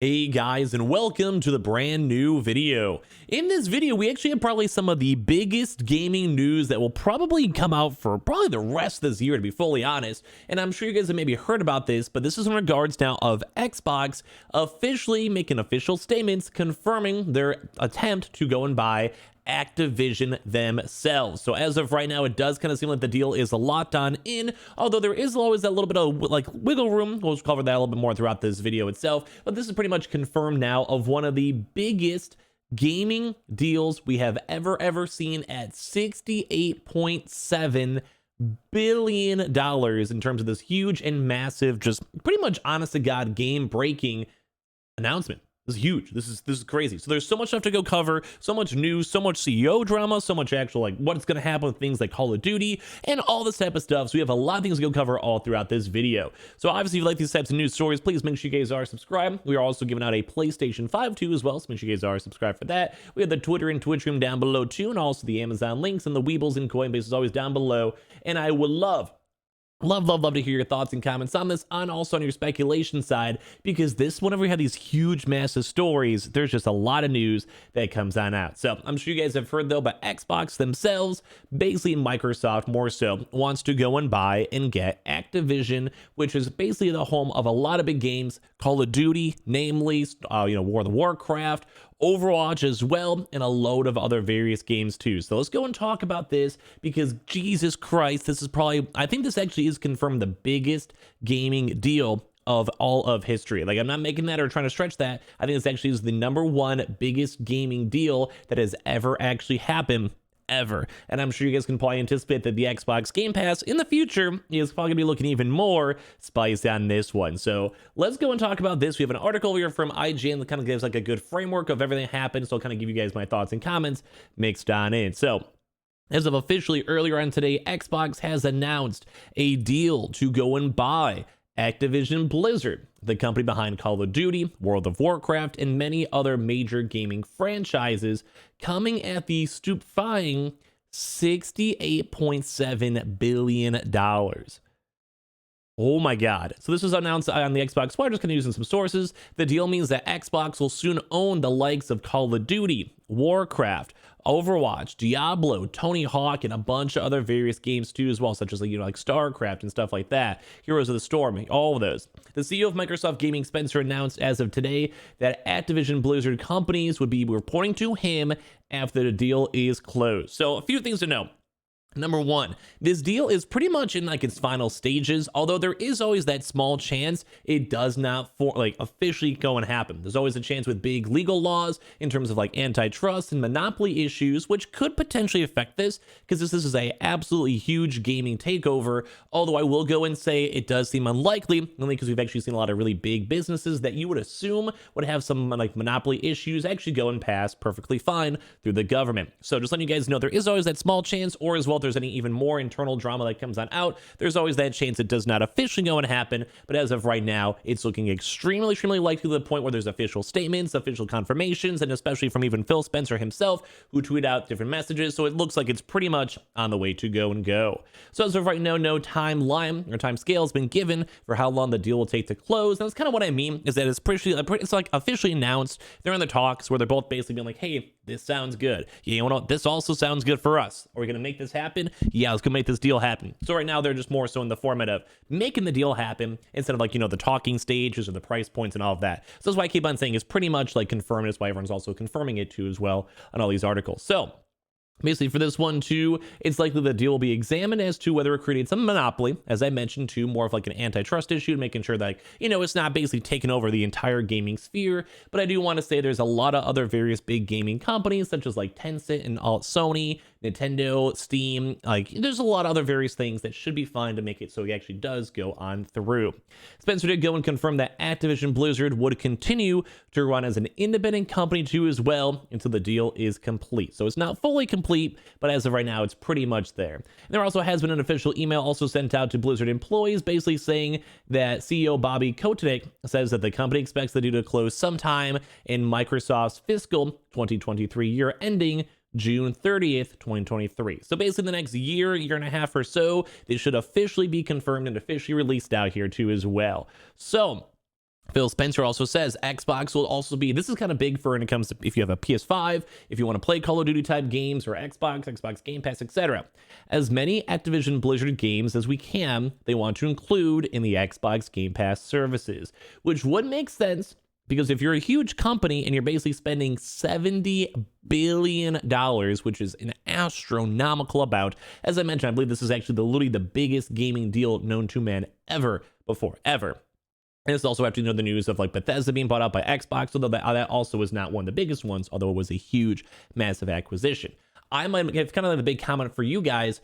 Hey guys, and welcome to the brand new video. In this video, we actually have probably some of the biggest gaming news that will probably come out for probably the rest of this year, to be fully honest. And I'm sure you guys have maybe heard about this, but this is in regards now of Xbox officially making official statements confirming their attempt to go and buy Activision themselves. So as of right now, it does kind of seem like the deal is locked on in, although there is always that little bit of like wiggle room. We'll cover that a little bit more throughout this video itself, but this is pretty much confirmed now of one of the biggest gaming deals we have ever seen at $68.7 billion in terms of this huge and massive, just pretty much honest to God game breaking announcement. This is huge. This is crazy. So there's so much stuff to go cover, so much news, so much CEO drama, so much actual like what's going to happen with things like Call of Duty and all this type of stuff. So we have a lot of things to go cover all throughout this video. So obviously if you like these types of news stories, please make sure you guys are subscribed. We are also giving out a PlayStation 5 too as well, so make sure you guys are subscribed for that. We have the Twitter and Twitch room down below too, and also the Amazon links and the Weebles and Coinbase is always down below. And I would love to hear your thoughts and comments on this, and also on your speculation side, because this, whenever we have these huge massive stories, there's just a lot of news that comes on out. So I'm sure you guys have heard though, but Xbox themselves, basically Microsoft more so, wants to go and buy and get Activision, which is basically the home of a lot of big games, Call of Duty, namely, Warcraft, Overwatch as well, and a load of other various games too. So let's go and talk about this, because Jesus Christ, this is probably, I think this actually is confirmed the biggest gaming deal of all of history. Like, I'm not making that or trying to stretch that. I think this actually is the #1 biggest gaming deal that has ever actually happened ever. And I'm sure you guys can probably anticipate that the Xbox Game Pass in the future is probably gonna be looking even more spiced on this one. So let's go and talk about this. We have an article here from IGN that kind of gives like a good framework of everything that happened. So I'll kind of give you guys my thoughts and comments mixed on in. So as of officially earlier on today, Xbox has announced a deal to go and buy Activision Blizzard, the company behind Call of Duty, World of Warcraft, and many other major gaming franchises, coming at the stupefying $68.7 billion. Oh my God. So this was announced on the Xbox. We're just going to use some sources. The deal means that Xbox will soon own the likes of Call of Duty, Warcraft, Overwatch, Diablo, Tony Hawk, and a bunch of other various games too as well, such as like StarCraft and stuff like that, Heroes of the Storm, all of those. The CEO of Microsoft Gaming, Spencer, announced as of today that Activision Blizzard companies would be reporting to him after the deal is closed. So a few things to know. #1, this deal is pretty much in like its final stages, although there is always that small chance it does not officially go and happen. There's always a chance with big legal laws in terms of like antitrust and monopoly issues, which could potentially affect this, because this is a absolutely huge gaming takeover. Although I will go and say it does seem unlikely, only because we've actually seen a lot of really big businesses that you would assume would have some like monopoly issues actually go and pass perfectly fine through the government. So just letting you guys know, there is always that small chance, or as well, if there's any even more internal drama that comes on out, there's always that chance it does not officially go and happen. But as of right now, it's looking extremely likely to the point where there's official statements, official confirmations, and especially from even Phil Spencer himself, who tweeted out different messages. So it looks like it's pretty much on the way to go. So as of right now, no timeline or time scale has been given for how long the deal will take to close. And that's kind of what I mean, is that it's like officially announced. They're in the talks where they're both basically being like, hey, this sounds good. Yeah, you know what? This also sounds good for us. Are we going to make this happen? Yeah, let's go make this deal happen. So right now they're just more so in the format of making the deal happen instead of like, the talking stages or the price points and all of that. So that's why I keep on saying it's pretty much like confirmed. That's why everyone's also confirming it too as well on all these articles. So basically, for this one too, it's likely the deal will be examined as to whether it created some monopoly, as I mentioned too, more of like an antitrust issue, making sure that, it's not basically taking over the entire gaming sphere. But I do want to say there's a lot of other various big gaming companies, such as like Tencent and Sony, Nintendo, Steam, there's a lot of other various things that should be fine to make it so it actually does go on through. Spencer did go and confirm that Activision Blizzard would continue to run as an independent company too as well until the deal is complete. So it's not fully complete, but as of right now, it's pretty much there. And there also has been an official email also sent out to Blizzard employees, basically saying that CEO Bobby Kotick says that the company expects the deal to close sometime in Microsoft's fiscal 2023 year ending June 30th, 2023. So basically the next year and a half or so, this should officially be confirmed and officially released out here too as well. So Phil Spencer also says Xbox will also be, this is kind of big for when it comes to if you have a PS5, if you want to play Call of Duty type games or Xbox Game Pass, etc. As many Activision Blizzard games as we can, they want to include in the Xbox Game Pass services, which would make sense because if you're a huge company and you're basically spending $70 billion, which is an astronomical amount, as I mentioned, I believe this is actually literally the biggest gaming deal known to man ever before, ever. And it's also after the news of like Bethesda being bought out by Xbox, although that also was not one of the biggest ones, although it was a huge, massive acquisition. I might give kind of like the big comment for you guys.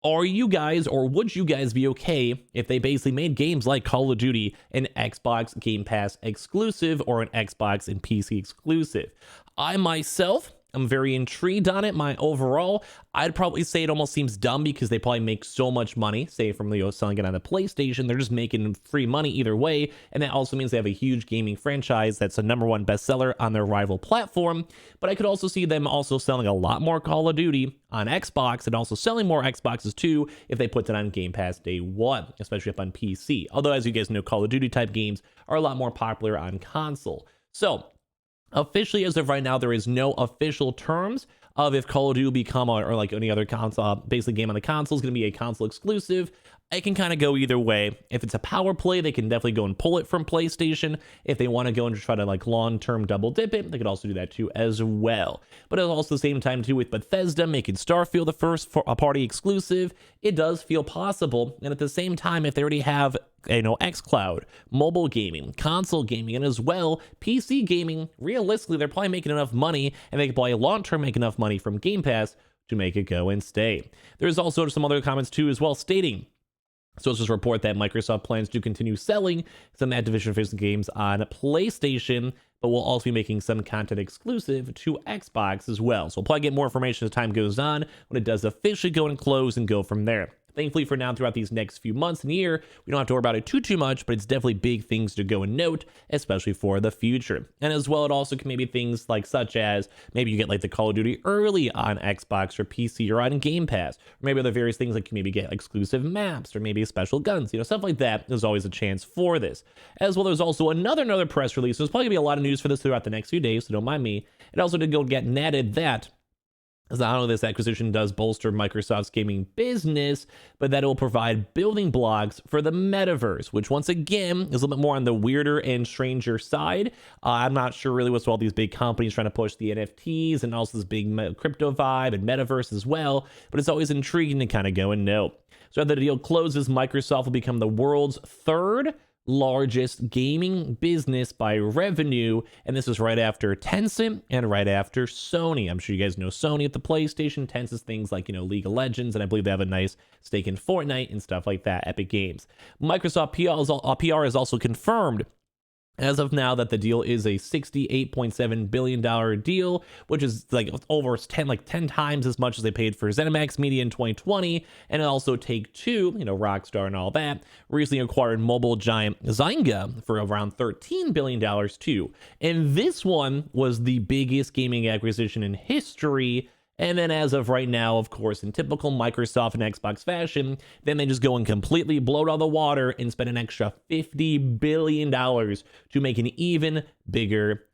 Are you guys, or would you guys be okay if they basically made games like Call of Duty an Xbox Game Pass exclusive or an Xbox and PC exclusive? I myself, I'm very intrigued on it. My overall, I'd probably say it almost seems dumb because they probably make so much money, say from selling it on the PlayStation. They're just making free money either way. And that also means they have a huge gaming franchise that's a #1 bestseller on their rival platform. But I could also see them also selling a lot more Call of Duty on Xbox and also selling more Xboxes too if they put it on Game Pass day one, especially up on PC. Although, as you guys know, Call of Duty type games are a lot more popular on console. So, officially, as of right now, there is no official terms of if Call of Duty will become or like any other console, basically game on the console is going to be a console exclusive. It can kind of go either way. If it's a power play, they can definitely go and pull it from PlayStation. If they want to go and try to like long-term double dip it, they could also do that too as well. But it's also the same time too with Bethesda making Starfield the first party exclusive. It does feel possible. And at the same time, if they already have xCloud, mobile gaming, console gaming, and as well PC gaming, realistically, they're probably making enough money, and they could probably long-term make enough money from Game Pass to make it go and stay. There's also some other comments too as well stating, so it's just a report that Microsoft plans to continue selling some Activision games on PlayStation, but will also be making some content exclusive to Xbox as well. So we'll probably get more information as time goes on when it does officially go and close and go from there. Thankfully for now, throughout these next few months and year, we don't have to worry about it too much, but it's definitely big things to go and note, especially for the future. And as well, it also can maybe things like such as maybe you get like the Call of Duty early on Xbox or PC or on Game Pass, or maybe other various things like you maybe get exclusive maps or maybe special guns, stuff like that. There's always a chance for this. As well, there's also another press release. There's probably gonna be a lot of news for this throughout the next few days, so don't mind me. It also did go get netted that as not only this acquisition does bolster Microsoft's gaming business, but that it will provide building blocks for the metaverse, which once again is a little bit more on the weirder and stranger side. I'm not sure really what's all these big companies trying to push the NFTs and also this big crypto vibe and metaverse as well, but it's always intriguing to kind of go and know. So after the deal closes, Microsoft will become the world's third largest gaming business by revenue, and this is right after Tencent and right after Sony. I'm sure you guys know Sony at the PlayStation. Tencent's things like League of Legends, and I believe they have a nice stake in Fortnite and stuff like that, Epic Games. Microsoft PR is also confirmed as of now that the deal is a $68.7 billion deal, which is like over 10 times as much as they paid for ZeniMax Media in 2020. And also Take-Two, Rockstar and all that, recently acquired mobile giant Zynga for around $13 billion too. And this one was the biggest gaming acquisition in history. And then as of right now, of course, in typical Microsoft and Xbox fashion, then they just go and completely blow it out of the water and spend an extra $50 billion to make an even bigger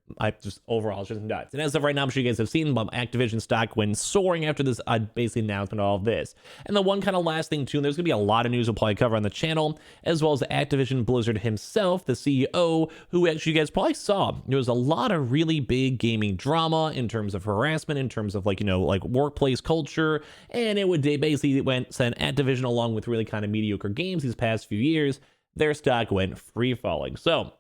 overall, it's just nuts. And as of right now, I'm sure you guys have seen Activision stock when soaring after this basically announcement of all of this. And the one kind of last thing too, and there's gonna be a lot of news we'll probably cover on the channel, as well as Activision Blizzard himself, the CEO, who actually you guys probably saw. There was a lot of really big gaming drama in terms of harassment, in terms of like workplace culture, and they basically sent Activision along with really kind of mediocre games these past few years. Their stock went free falling. So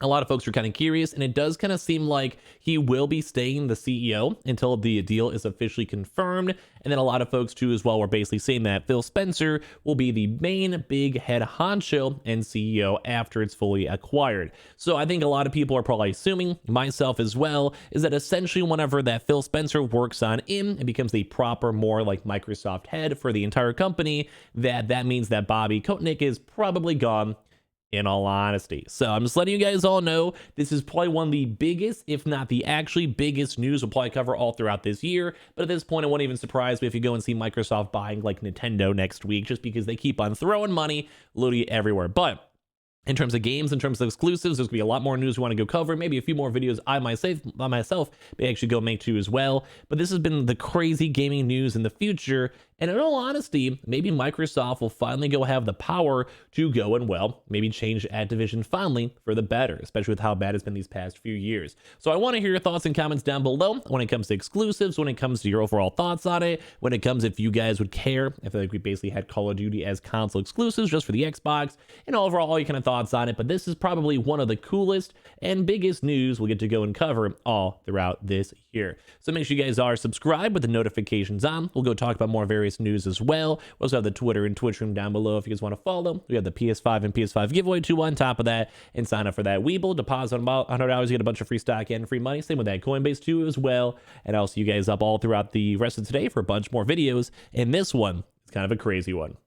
a lot of folks are kind of curious, and it does kind of seem like he will be staying the CEO until the deal is officially confirmed. And then a lot of folks too as well were basically saying that Phil Spencer will be the main big head honcho and CEO after it's fully acquired. So I think a lot of people are probably assuming, myself as well, is that essentially whenever that Phil Spencer works on and becomes the proper, more like Microsoft head for the entire company, that means that Bobby Kotick is probably gone, in all honesty. So I'm just letting you guys all know this is probably one of the biggest, if not the actually biggest news we'll probably cover all throughout this year. But at this point, it won't even surprise me if you go and see Microsoft buying like Nintendo next week, just because they keep on throwing money literally everywhere. But In terms of games, in terms of exclusives, there's gonna be a lot more news we want to go cover. Maybe a few more videos I myself may actually go make too as well. But this has been the crazy gaming news in the future. And in all honesty, maybe Microsoft will finally go have the power to go and, well, maybe change Activision finally for the better, especially with how bad it's been these past few years. So I want to hear your thoughts and comments down below when it comes to exclusives, when it comes to your overall thoughts on it, when it comes if you guys would care. I feel like we basically had Call of Duty as console exclusives just for the Xbox, and overall all your kind of thoughts on it. But this is probably one of the coolest and biggest news we'll get to go and cover all throughout this year. So make sure you guys are subscribed with the notifications on. We'll go talk about more various news as well. We also have the Twitter and Twitch room down below if you guys want to follow. We have the PS5 and PS5 giveaway too on top of that, and sign up for that Weeble. Deposit about $100, you get a bunch of free stock and free money. Same with that Coinbase too as well. And I'll see you guys up all throughout the rest of today for a bunch more videos. And this one is kind of a crazy one.